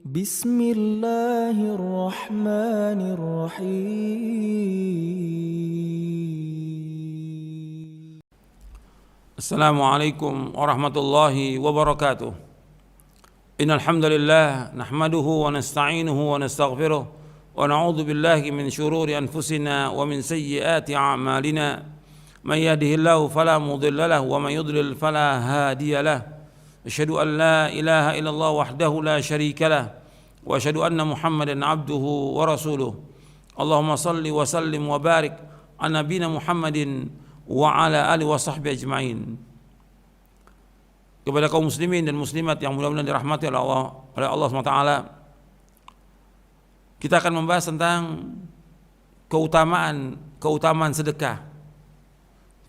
Bismillahirrahmanirrahim. Assalamualaikum warahmatullahi wabarakatuh. Innal hamdalillah nahmaduhu wa nasta'inuhu wa nastaghfiruh wa na'udzu billahi min shururi anfusina wa min sayyiati a'malina. Man yahdihillahu fala mudilla lahu wa man yudlil fala hadiya lahu. Asyhadu an la ilaha illallah wahdahu la syarika lahu wa asyhadu anna Muhammadan abduhu wa rasuluh. Allahumma salli wa sallim wa barik ala nabiyyina Muhammadin wa ala alihi wa sahbihi ajma'in. Kepada kaum muslimin dan muslimat yang mudah-mudahan dirahmati oleh Allah SWT, kita akan membahas tentang keutamaan sedekah.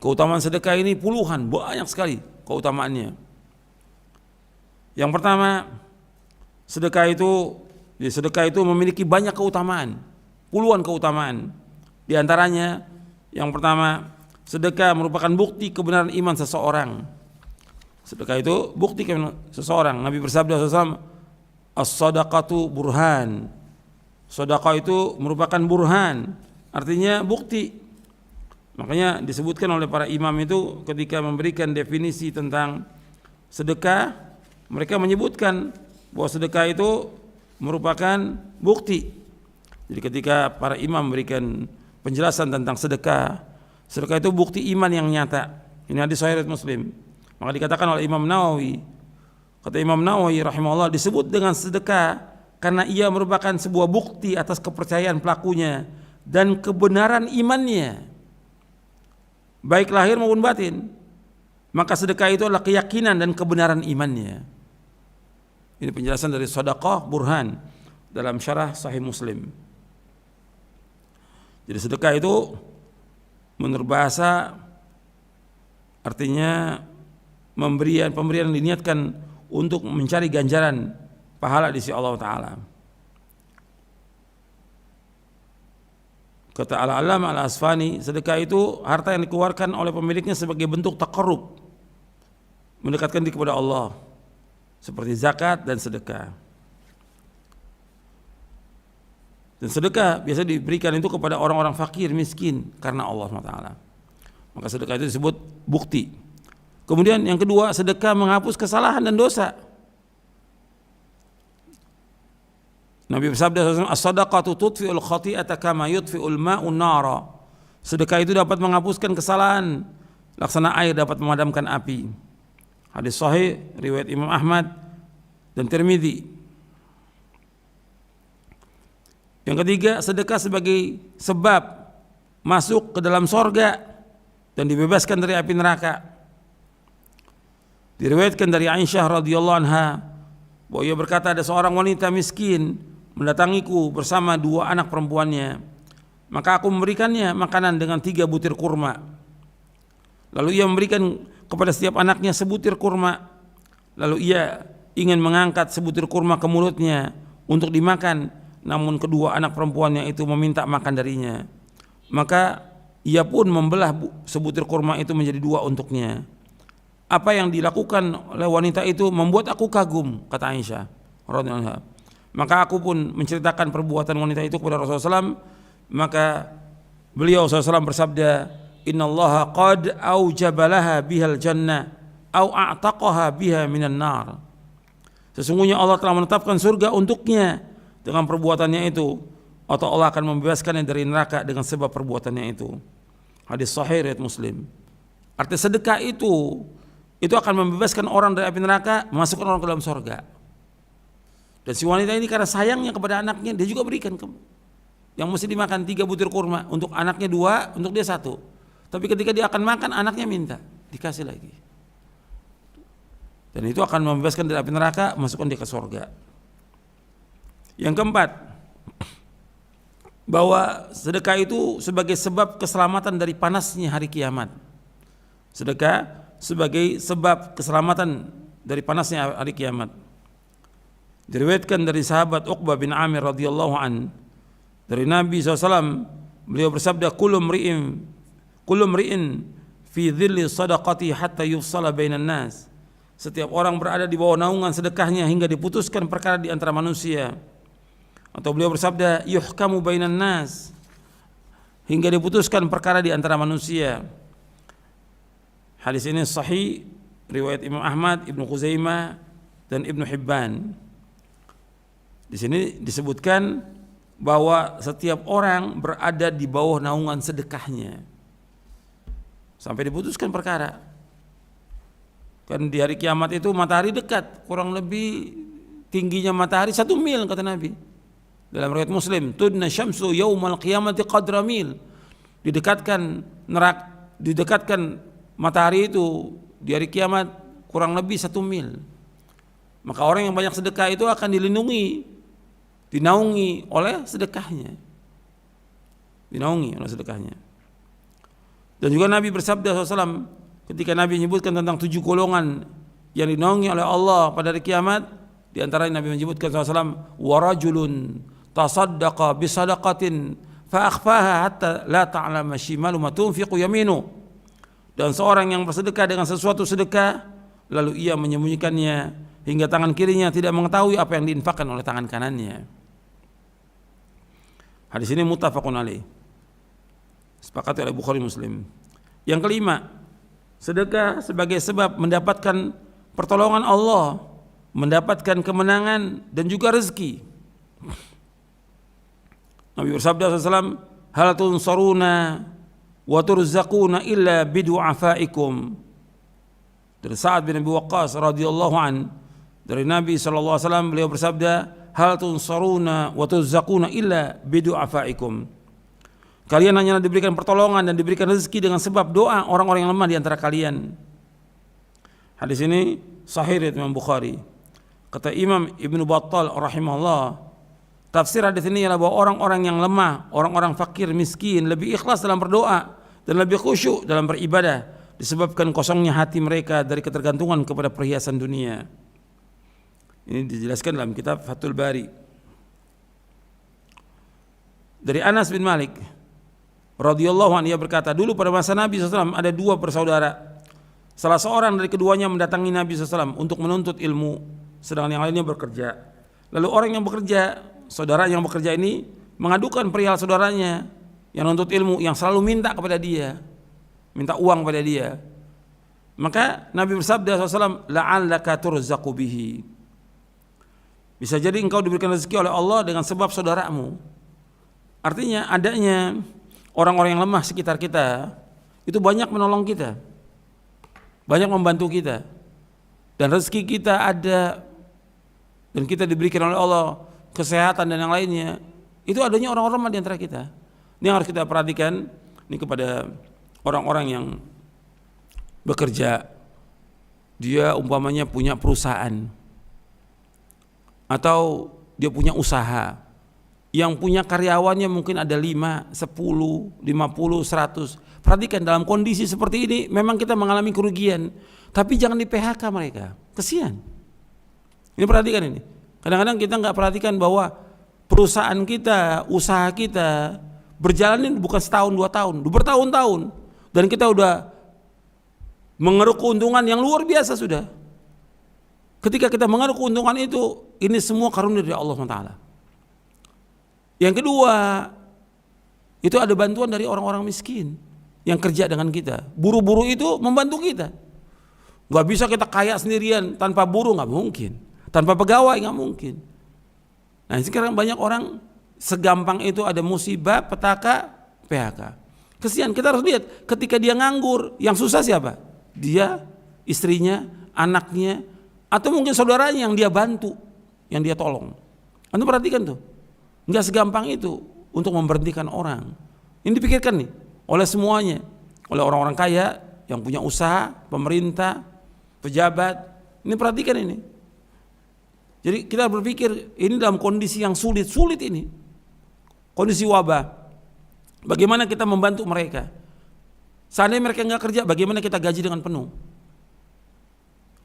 Keutamaan sedekah ini puluhan, banyak sekali keutamaannya. Yang pertama, sedekah itu memiliki banyak keutamaan, puluhan keutamaan. Di antaranya, yang pertama, sedekah merupakan bukti kebenaran iman seseorang. Sedekah itu bukti kebenaran seseorang. Nabi bersabda SAW, as-sadaqatu burhan. Sedekah itu merupakan burhan, artinya bukti. Makanya disebutkan oleh para imam itu ketika memberikan definisi tentang sedekah, mereka menyebutkan bahwa sedekah itu merupakan bukti. Jadi ketika para imam memberikan penjelasan tentang sedekah itu bukti iman yang nyata. Ini hadis sahih Muslim. Maka dikatakan oleh Imam Nawawi, kata Imam Nawawi rahimahullah, disebut dengan sedekah karena ia merupakan sebuah bukti atas kepercayaan pelakunya dan kebenaran imannya, baik lahir maupun batin. Maka sedekah itu adalah keyakinan dan kebenaran imannya. Ini penjelasan dari Shadaqah Burhan dalam syarah Sahih Muslim. Jadi sedekah itu menurut bahasa artinya pemberian diniatkan untuk mencari ganjaran pahala di sisi Allah Ta'ala. Kata Al-Allamah Al-Asfani, sedekah itu harta yang dikeluarkan oleh pemiliknya sebagai bentuk taqarrub, mendekatkan diri kepada Allah, seperti zakat dan sedekah. Dan sedekah biasa diberikan itu kepada orang-orang fakir, miskin karena Allah SWT. Maka sedekah itu disebut bukti. Kemudian yang kedua, sedekah menghapus kesalahan dan dosa. Nabi bersabda, as-sadaqatu tudfi'ul khati'ata kama yudfi'ul ma'un nara. Sedekah itu dapat menghapuskan kesalahan, laksana air dapat memadamkan api. Hadis sahih riwayat Imam Ahmad dan Tirmidzi. Yang ketiga, sedekah sebagai sebab masuk ke dalam sorga dan dibebaskan dari api neraka. Diriwayatkan dari Aisyah radhiyallahu anha bahwa ia berkata, ada seorang wanita miskin mendatangiku bersama dua anak perempuannya, maka aku memberikannya makanan dengan 3 butir kurma. Lalu ia memberikan kepada setiap anaknya sebutir kurma. Lalu ia ingin mengangkat sebutir kurma ke mulutnya untuk dimakan, namun kedua anak perempuannya itu meminta makan darinya. Maka ia pun membelah sebutir kurma itu menjadi 2 untuknya. Apa yang dilakukan oleh wanita itu membuat aku kagum, kata Aisyah radhiyallahu anha. Maka aku pun menceritakan perbuatan wanita itu kepada Rasulullah SAW. Maka beliau SAW bersabda, innallaha qad aujabalaha bihal jannah au a'taqaha biha minan nar. Sesungguhnya Allah telah menetapkan surga untuknya dengan perbuatannya itu, atau Allah akan membebaskannya dari neraka dengan sebab perbuatannya itu. Hadis sahih riwayat Muslim. Arti sedekah itu akan membebaskan orang dari api neraka, memasukkan orang ke dalam surga. Dan si wanita ini karena sayangnya kepada anaknya, dia juga berikan yang mesti dimakan 3 butir kurma, untuk anaknya 2, untuk dia 1. Tapi ketika dia akan makan, anaknya minta, dikasih lagi. Dan itu akan membebaskan dari api neraka, masukkan dia ke surga. Yang keempat, bahwa sedekah itu sebagai sebab keselamatan dari panasnya hari kiamat. Sedekah sebagai sebab keselamatan dari panasnya hari kiamat. Diriwayatkan dari sahabat Uqbah bin Amir radhiyallahu an, dari Nabi SAW, beliau bersabda, kullu mri'in fi dhilli sadaqati hatta yufsala bainan nas. setiap orang berada di bawah naungan sedekahnya hingga diputuskan perkara di antara manusia. Atau beliau bersabda, yuhkamu bainan nas, hingga diputuskan perkara di antara manusia. Hadis ini sahih riwayat Imam Ahmad, Ibnu Khuzaimah dan Ibnu Hibban. Di sini disebutkan bahwa setiap orang berada di bawah naungan sedekahnya sampai diputuskan perkara. Kan di hari kiamat itu matahari dekat, kurang lebih tingginya matahari 1 mil kata Nabi. Dalam riwayat Muslim, tudna syamsu yaumal qiyamati qadra mil. Didekatkan matahari itu di hari kiamat kurang lebih 1 mil. Maka orang yang banyak sedekah itu akan dilindungi, dinaungi oleh sedekahnya. Dinaungi oleh sedekahnya. Dan juga Nabi bersabda SAW, ketika Nabi menyebutkan tentang 7 golongan yang dinaungi oleh Allah pada hari kiamat, di antara Nabi menyebutkan SAW, warajulun tasaddaqa bisadaqatin fa'akhfaha hatta la ta'lama shimalu ma tunfiqu yaminu. Dan seorang yang bersedekah dengan sesuatu sedekah, lalu ia menyembunyikannya hingga tangan kirinya tidak mengetahui apa yang diinfakkan oleh tangan kanannya. Hadis ini muttafaqun alaih, sepakati oleh Bukhari Muslim. Yang kelima, sedekah sebagai sebab mendapatkan pertolongan Allah, mendapatkan kemenangan dan juga rezeki. Nabi bersabda SAW, hal tunsaruna wa turzaquna illa bidu'afaikum. Dari Sa'ad bin Abi Waqqas radhiyallahu an, dari Nabi SAW, beliau bersabda, hal tunsaruna wa turzaquna illa bidu'afaikum. Kalian hanya diberikan pertolongan dan diberikan rezeki dengan sebab doa orang-orang yang lemah di antara kalian. Hadis ini sahih riwayat Imam Bukhari. Kata Imam Ibnu Battal rahimahullah, tafsir hadis ini adalah bahwa orang-orang yang lemah, orang-orang fakir, miskin lebih ikhlas dalam berdoa dan lebih khusyuk dalam beribadah disebabkan kosongnya hati mereka dari ketergantungan kepada perhiasan dunia. Ini dijelaskan dalam kitab Fathul Bari. Dari Anas bin Malik radhiyallahu anhu, ia berkata, dulu pada masa Nabi SAW ada 2 bersaudara. Salah seorang dari keduanya mendatangi Nabi SAW untuk menuntut ilmu, sedangkan yang lainnya bekerja. Lalu orang yang bekerja, saudara yang bekerja ini mengadukan perihal saudaranya yang menuntut ilmu, yang selalu minta kepada dia, minta uang pada dia. Maka Nabi bersabda SAW, la'allaka turzaqu bihi. Bisa jadi engkau diberikan rezeki oleh Allah dengan sebab saudaramu. Artinya adanya orang-orang yang lemah sekitar kita itu banyak menolong kita, banyak membantu kita, dan rezeki kita ada, dan kita diberikan oleh Allah kesehatan dan yang lainnya. Itu adanya orang-orang lemah di antara kita. Ini yang harus kita perhatikan. Ini kepada orang-orang yang bekerja, dia umpamanya punya perusahaan atau dia punya usaha, yang punya karyawannya mungkin ada 5, 10, 50, 100. Perhatikan, dalam kondisi seperti ini memang kita mengalami kerugian, tapi jangan di PHK mereka, kesian. Ini perhatikan ini. Kadang-kadang kita nggak perhatikan bahwa perusahaan kita, usaha kita berjalan ini bukan setahun 2 tahun, bertahun-tahun, dan kita udah mengeruk keuntungan yang luar biasa sudah. Ketika kita mengeruk keuntungan itu, ini semua karunia dari Allah SWT. Yang kedua, itu ada bantuan dari orang-orang miskin yang kerja dengan kita. Buruh-buruh itu membantu kita. Gak bisa kita kaya sendirian tanpa buruh, gak mungkin. Tanpa pegawai gak mungkin. Nah sekarang banyak orang segampang itu, ada musibah, petaka, PHK. Kesian, kita harus lihat ketika dia nganggur, yang susah siapa? Dia, istrinya, anaknya, atau mungkin saudaranya yang dia bantu, yang dia tolong. Anda perhatikan tuh, nggak segampang itu untuk memberhentikan orang. Ini dipikirkan nih oleh semuanya, oleh orang-orang kaya yang punya usaha, pemerintah, pejabat. Ini perhatikan ini. Jadi kita berpikir ini dalam kondisi yang sulit ini, kondisi wabah. Bagaimana kita membantu mereka? Seandainya mereka nggak kerja, bagaimana kita gaji dengan penuh?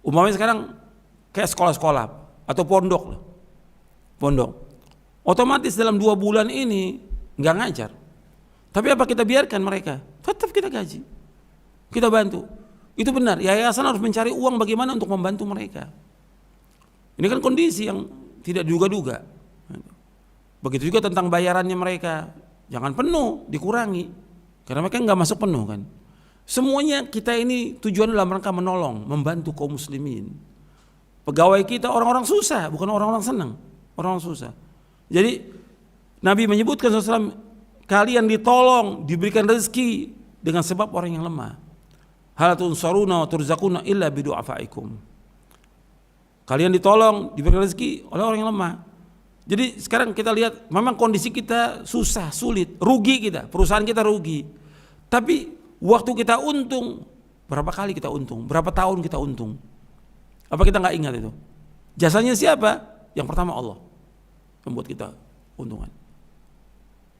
Umpamanya sekarang kayak sekolah-sekolah atau pondok, otomatis dalam 2 bulan ini nggak ngajar. Tapi apa kita biarkan mereka? Tetap kita gaji, kita bantu. Itu benar, yayasan harus mencari uang bagaimana untuk membantu mereka. Ini kan kondisi yang tidak diduga-duga. Begitu juga tentang bayarannya mereka, jangan penuh, dikurangi, karena mereka nggak masuk penuh kan. Semuanya kita ini tujuan dalam rangka menolong, membantu kaum muslimin. Pegawai kita orang-orang susah, bukan orang-orang senang, orang-orang susah. Jadi Nabi menyebutkan SAW, kalian ditolong, diberikan rezeki dengan sebab orang yang lemah. Hal tunsaruna wa turzaquna illa bidu'afaikum. Kalian ditolong, diberikan rezeki oleh orang yang lemah. Jadi sekarang kita lihat, memang kondisi kita susah, sulit, rugi kita, perusahaan kita rugi. Tapi waktu kita untung, berapa kali kita untung, berapa tahun kita untung? Apa kita nggak ingat itu? Jasanya siapa? Yang pertama Allah membuat kita untungan.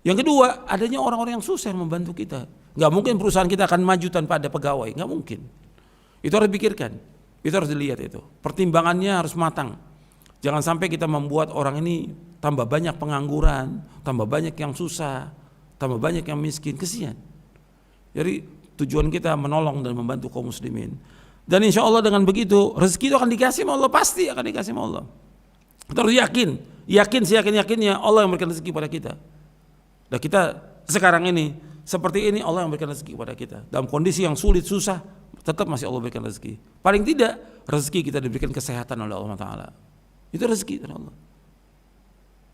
Yang kedua, adanya orang-orang yang susah yang membantu kita. Nggak mungkin perusahaan kita akan maju tanpa ada pegawai, nggak mungkin. Itu harus dipikirkan, itu harus dilihat itu. Pertimbangannya harus matang. Jangan sampai kita membuat orang ini tambah banyak pengangguran, tambah banyak yang susah, tambah banyak yang miskin, kesian. Jadi tujuan kita menolong dan membantu kaum muslimin. Dan insya Allah dengan begitu rezeki itu akan dikasih sama Allah, pasti akan dikasih sama Allah. Kita harus yakin seyakin-yakinnya Allah yang memberikan rezeki pada kita. Dan kita sekarang ini seperti ini, Allah yang memberikan rezeki kepada kita. Dalam kondisi yang sulit, susah, tetap masih Allah berikan rezeki. Paling tidak rezeki kita diberikan kesehatan oleh Allah Ta'ala. Itu rezeki dari Allah.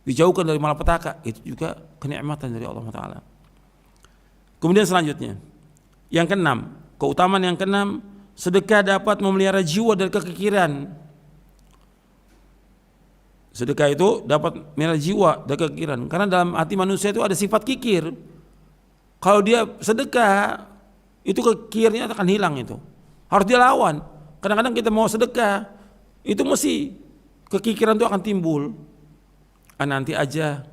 Dijauhkan dari malapetaka, itu juga kenikmatan dari Allah Ta'ala. Kemudian selanjutnya, yang keenam, keutamaan yang keenam, sedekah dapat memelihara jiwa dari kekikiran. Sedekah itu dapat memelihara jiwa dari kekikiran. Karena dalam hati manusia itu ada sifat kikir. Kalau dia sedekah, itu kikirnya akan hilang itu. Harus dia lawan. Kadang-kadang kita mau sedekah, itu mesti kekikiran itu akan timbul. Nanti aja,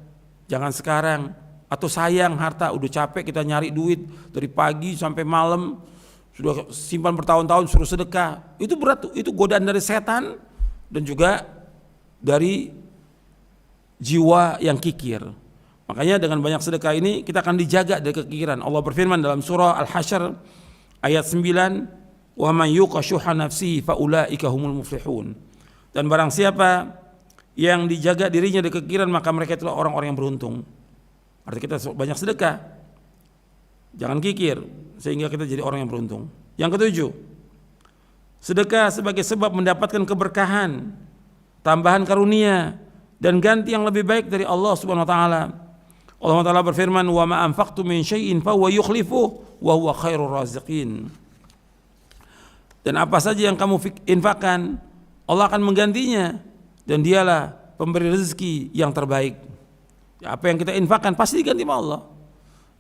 jangan sekarang. Atau sayang harta, udah capek kita nyari duit dari pagi sampai malam, sudah simpan bertahun-tahun suruh sedekah. Itu berat tuh, itu godaan dari setan dan juga dari jiwa yang kikir. Makanya dengan banyak sedekah ini kita akan dijaga dari kekikiran. Allah berfirman dalam surah Al-Hasyr ayat 9, "Wa man yuqa syuha nafsihi fa ulaika humul muflihun." Dan barang siapa yang dijaga dirinya dari kekikiran, maka mereka itulah orang-orang yang beruntung. Artinya kita banyak sedekah, jangan kikir, sehingga kita jadi orang yang beruntung. Yang ketujuh, sedekah sebagai sebab mendapatkan keberkahan, tambahan karunia, dan ganti yang lebih baik dari Allah Subhanahu wa taala. Allah Ta'ala berfirman, "Wa ma anfaqtum min syai'in fa huwa yukhlifuhu wa huwa khairur raziqin." Dan apa saja yang kamu infakkan, Allah akan menggantinya, dan dialah pemberi rezeki yang terbaik. Apa yang kita infakkan pasti diganti sama Allah.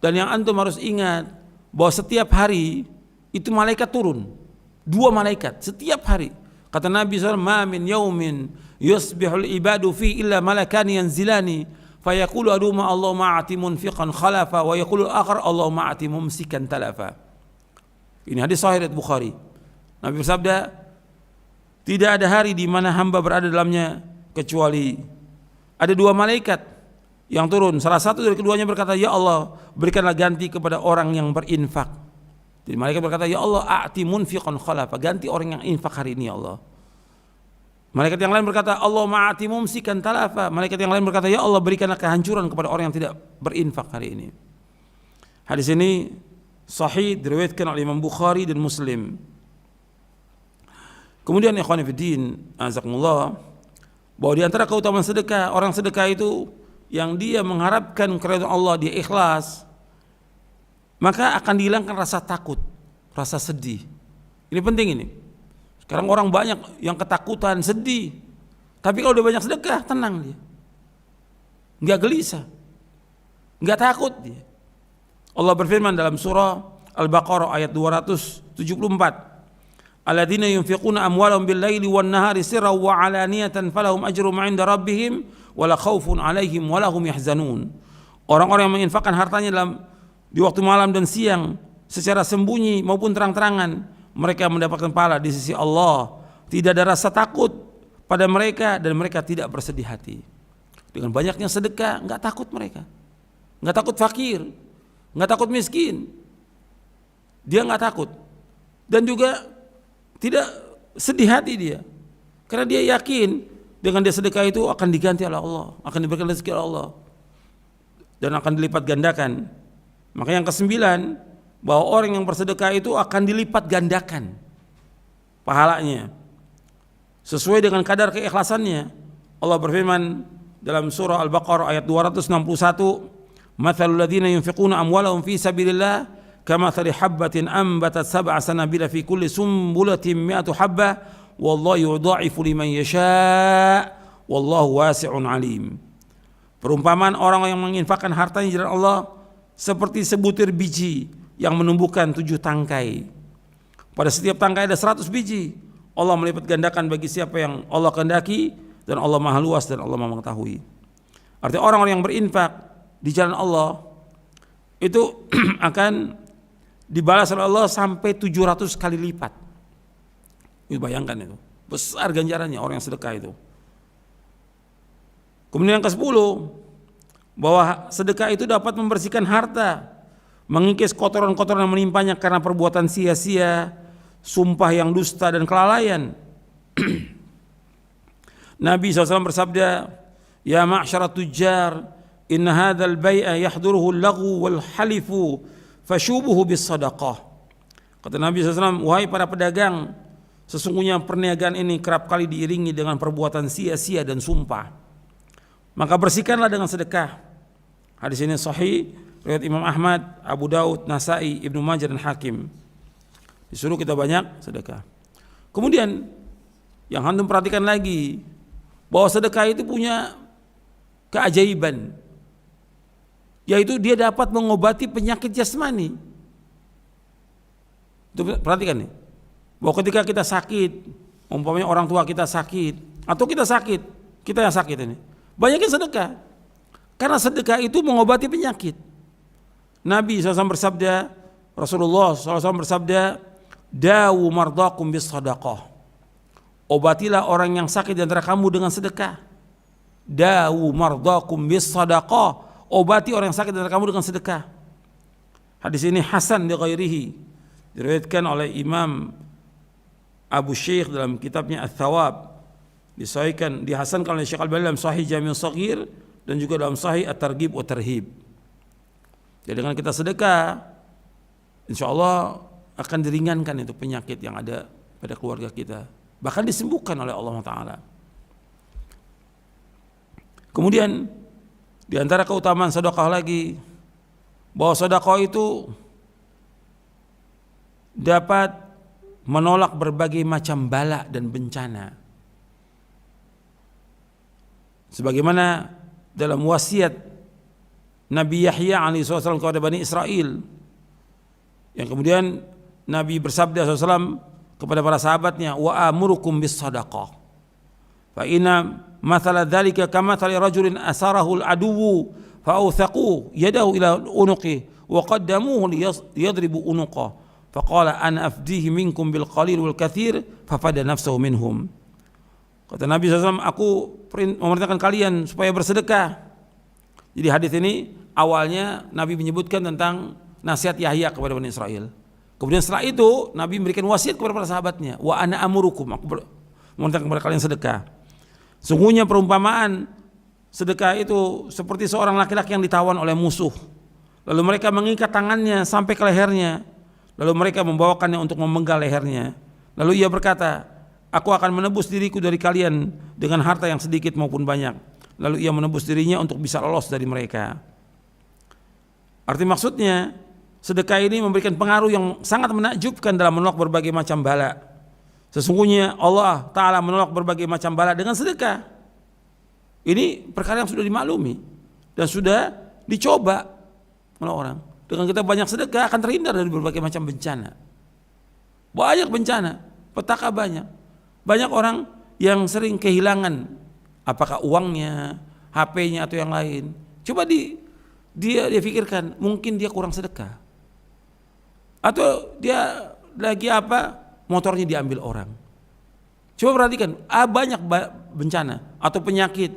Dan yang antum harus ingat bahwa setiap hari itu malaikat turun, 2 malaikat setiap hari. Kata Nabi SAW, "Ma min yaumin yusbihul ibadu fi illa malakani yanzilani fayaqulu aduma Allahumma a'ti munfiqan khalafa wa yaqulu akhar Allahumma a'ti mumsikan talafa." Ini hadis sahih riwayat Bukhari. Nabi bersabda, tidak ada hari di mana hamba berada dalamnya kecuali ada 2 malaikat yang turun. Salah satu dari keduanya berkata, "Ya Allah, berikanlah ganti kepada orang yang berinfak." Jadi malaikat berkata, "Ya Allah, a'ti munfiqan khalafa." Ganti orang yang infak hari ini, ya Allah. Malaikat yang lain berkata, "Allah ma'ati mumsikan talafa." Malaikat yang lain berkata, "Ya Allah, berikanlah kehancuran kepada orang yang tidak berinfak hari ini." Hadis ini sahih, diriwayatkan oleh Imam Bukhari dan Muslim. Kemudian ikhwan fillah, azakumullah, bahwa di antara keutamaan sedekah, orang sedekah itu yang dia mengharapkan keridhaan Allah, dia ikhlas, maka akan dihilangkan rasa takut, rasa sedih. Ini penting ini. Sekarang orang banyak yang ketakutan, sedih. Tapi kalau udah banyak sedekah, tenang dia. Enggak gelisah. Enggak takut dia. Allah berfirman dalam surah Al-Baqarah ayat 274. Alladzina yunfiquna amwalahum bil-laili wan-nahari sirran wa 'alaniyatan falahum ajrum 'inda rabbihim wala khaufun 'alaihim wala hum yahzanun. Orang-orang yang menginfakkan hartanya di waktu malam dan siang secara sembunyi maupun terang-terangan, mereka mendapatkan pahala di sisi Allah. Tidak ada rasa takut pada mereka dan mereka tidak bersedih hati. Dengan banyaknya sedekah, enggak takut mereka. Enggak takut fakir, enggak takut miskin. Dia enggak takut. Dan juga tidak sedih hati dia, karena dia yakin dengan dia sedekah itu akan diganti oleh Allah, akan diberikan rezeki oleh Allah dan akan dilipat gandakan. Maka yang kesembilan, bahwa orang yang bersedekah itu akan dilipat gandakan pahalanya sesuai dengan kadar keikhlasannya. Allah berfirman dalam surah Al-Baqarah ayat 261, "Matsalul ladzina yunfiquna amwalahum fi sabilillah kamatsali habbatin ambatat sab'a sanabila fi kulli sumbulatin mi'atu habbah wallahu yudha'ifu liman yasha' wallahu wasi'un alim." Perumpamaan orang yang menginfakkan hartanya di jalan Allah seperti sebutir biji yang menumbuhkan 7 tangkai. Pada setiap tangkai ada 100 biji. Allah melipat gandakan bagi siapa yang Allah kehendaki, dan Allah Maha luas dan Allah Maha mengetahui. Artinya orang-orang yang berinfak di jalan Allah itu akan dibalas oleh Allah sampai 700 kali lipat. Itu bayangkan itu, besar ganjarannya orang yang sedekah itu. Kemudian yang ke-10, bahwa sedekah itu dapat membersihkan harta, mengikis kotoran-kotoran yang menimpanya karena perbuatan sia-sia, sumpah yang dusta dan kelalaian. Nabi SAW bersabda, "Ya ma'syarat tujjar, inna hadzal bai'a yahduruhu al-laghu wal halifu fashubuhu bis sadaqah." Kata Nabi SAW, "Wahai para pedagang, sesungguhnya perniagaan ini kerap kali diiringi dengan perbuatan sia-sia dan sumpah. Maka bersihkanlah dengan sedekah." Hadis ini sahih riwayat Imam Ahmad, Abu Daud, Nasai, Ibnu Majah dan Hakim. Disuruh kita banyak sedekah. Kemudian yang antum perhatikan lagi, bahwa sedekah itu punya keajaiban, yaitu dia dapat mengobati penyakit jasmani. Itu perhatikan nih, bahwa ketika kita sakit, umpamanya orang tua kita sakit atau kita sakit, kita yang sakit ini, banyakin sedekah, karena sedekah itu mengobati penyakit. Nabi SAW bersabda, Rasulullah SAW bersabda, "Dawu mardakum bis sadaqah." Obatilah orang yang sakit di antara kamu dengan sedekah. Dawu mardakum bis sadaqah. Obati orang yang sakit di antara kamu dengan sedekah. Hadis ini hasan li ghairihi, diriwayatkan oleh Imam Abu Syekh dalam kitabnya Ats-Tsawab, dihasankan oleh Syekh Al-Albani dalam Sahih Jami' Shaghir dan juga dalam Sahih At-Targhib wa Tarhib. Jadi dengan kita sedekah, insyaallah akan diringankan itu penyakit yang ada pada keluarga kita, bahkan disembuhkan oleh Allah Ta'ala. Kemudian di antara keutamaan sedekah lagi, bahwa sedekah itu dapat menolak berbagai macam bala dan bencana. Sebagaimana dalam wasiat Nabi Yahya alaihissalam kepada Bani Israel, yang kemudian Nabi bersabda SAW kepada para sahabatnya, "Wa amurukum bis sadaqah fa inna mathala dzalika kamathali rajulin asarahu al-aduwwu fa awthaqu yadahu ila unuqi wa qaddamuhu liyadribu unuqah fa qala ana afdihi minkum bil qalil wal katsir fa fada nafsahu minhum." Kata Nabi SAW, "Aku memerintahkan kalian supaya bersedekah." Jadi hadis ini awalnya Nabi menyebutkan tentang nasihat Yahya kepada Bani Israel. Kemudian setelah itu Nabi memberikan wasiat kepada para sahabatnya, "Wa ana amurukum," aku memerintahkan kepada kalian sedekah. Sungguhnya perumpamaan sedekah itu seperti seorang laki-laki yang ditawan oleh musuh. Lalu mereka mengikat tangannya sampai ke lehernya. Lalu mereka membawakannya untuk memenggal lehernya. Lalu ia berkata, "Aku akan menebus diriku dari kalian dengan harta yang sedikit maupun banyak." Lalu ia menebus dirinya untuk bisa lolos dari mereka. Arti maksudnya, sedekah ini memberikan pengaruh yang sangat menakjubkan dalam menolak berbagai macam bala. Sesungguhnya Allah Ta'ala menolak berbagai macam bala dengan sedekah. Ini perkara yang sudah dimaklumi dan sudah dicoba oleh orang. Dengan kita banyak sedekah akan terhindar dari berbagai macam bencana. Banyak bencana, petaka banyak. Banyak orang yang sering kehilangan, apakah uangnya, HP-nya atau yang lain. Coba dia pikirkan, mungkin dia kurang sedekah. Atau dia lagi motornya diambil orang. Coba perhatikan, banyak bencana atau penyakit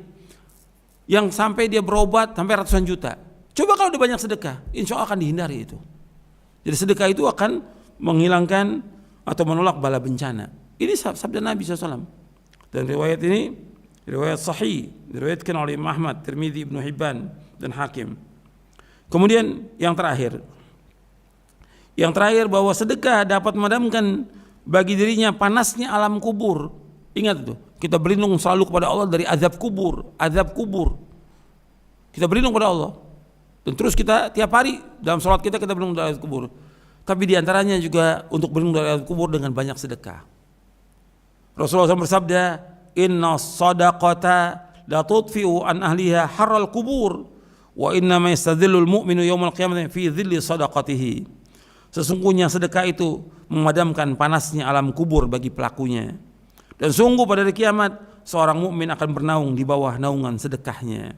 yang sampai dia berobat sampai ratusan juta. Coba kalau dia banyak sedekah, insya Allah akan dihindari itu. Jadi sedekah itu akan menghilangkan atau menolak bala bencana. Ini sabda Nabi SAW. Dan riwayat ini riwayat sahih, diriwayatkan oleh Imam Ahmad, Tirmidzi, Ibnu Hibban dan Hakim. Kemudian yang terakhir bahwa sedekah dapat memadamkan bagi dirinya panasnya alam kubur. Ingat itu, kita berlindung selalu kepada Allah dari azab kubur. Kita berlindung kepada Allah. Dan terus kita tiap hari dalam sholat kita berlindung dari azab kubur. Tapi diantaranya juga untuk berlindung dari azab kubur dengan banyak sedekah. Rasulullah SAW bersabda, inna sadaqata la tudfi'u an ahliha harral kubur wa inna ma yastadhillul mu'minu yawmal qiyamati fi dhilli sadaqatihi. Sesungguhnya sedekah itu memadamkan panasnya alam kubur bagi pelakunya. Dan sungguh pada hari kiamat seorang mukmin akan bernaung di bawah naungan sedekahnya.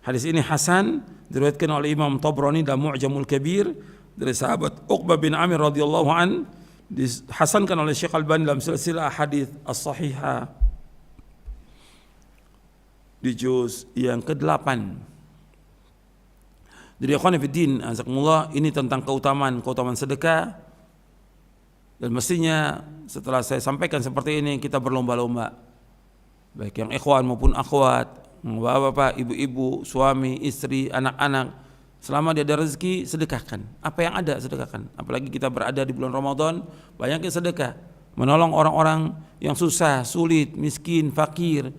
Hadis ini hasan, diriwayatkan oleh Imam Tabrani dalam Mu'jamul Kabir dari sahabat Uqbah bin Amir radhiyallahu an, dihasankan oleh Syekh Albani dalam silsilah hadis as-sahihah di juz yang ke-8. Jadi ikhwan fillah, azakumullah, ini tentang keutamaan sedekah. Dan mestinya setelah saya sampaikan seperti ini kita berlomba-lomba, baik yang ikhwan maupun akhwat, bapak-bapak, ibu-ibu, suami, istri, anak-anak, selama dia ada rezeki sedekahkan. Apa yang ada sedekahkan. Apalagi kita berada di bulan Ramadan, banyakin sedekah, menolong orang-orang yang susah, sulit, miskin, fakir,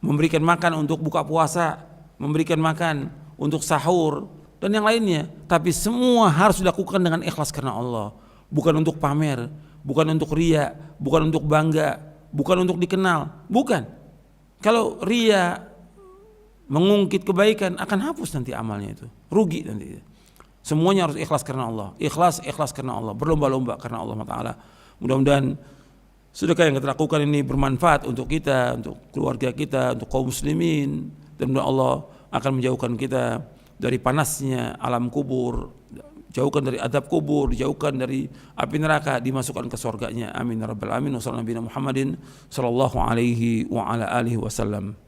memberikan makan untuk buka puasa, memberikan makan untuk sahur dan yang lainnya. Tapi semua harus dilakukan dengan ikhlas karena Allah, bukan untuk pamer, bukan untuk riya, bukan untuk bangga, bukan untuk dikenal, bukan. Kalau riya mengungkit kebaikan akan hapus nanti amalnya, itu rugi nanti. Semuanya harus ikhlas karena Allah, ikhlas karena Allah, berlomba-lomba karena Allah Taala. Mudah-mudahan sedekah yang kita lakukan ini bermanfaat untuk kita, untuk keluarga kita, untuk kaum muslimin, dan Allah akan menjauhkan kita dari panasnya alam kubur, jauhkan dari adab kubur, dijauhkan dari api neraka, dimasukkan ke surganya. Amin ya rabbal alamin. Wassallallahu Muhammadin sallallahu alaihi wa ala alihi wasallam.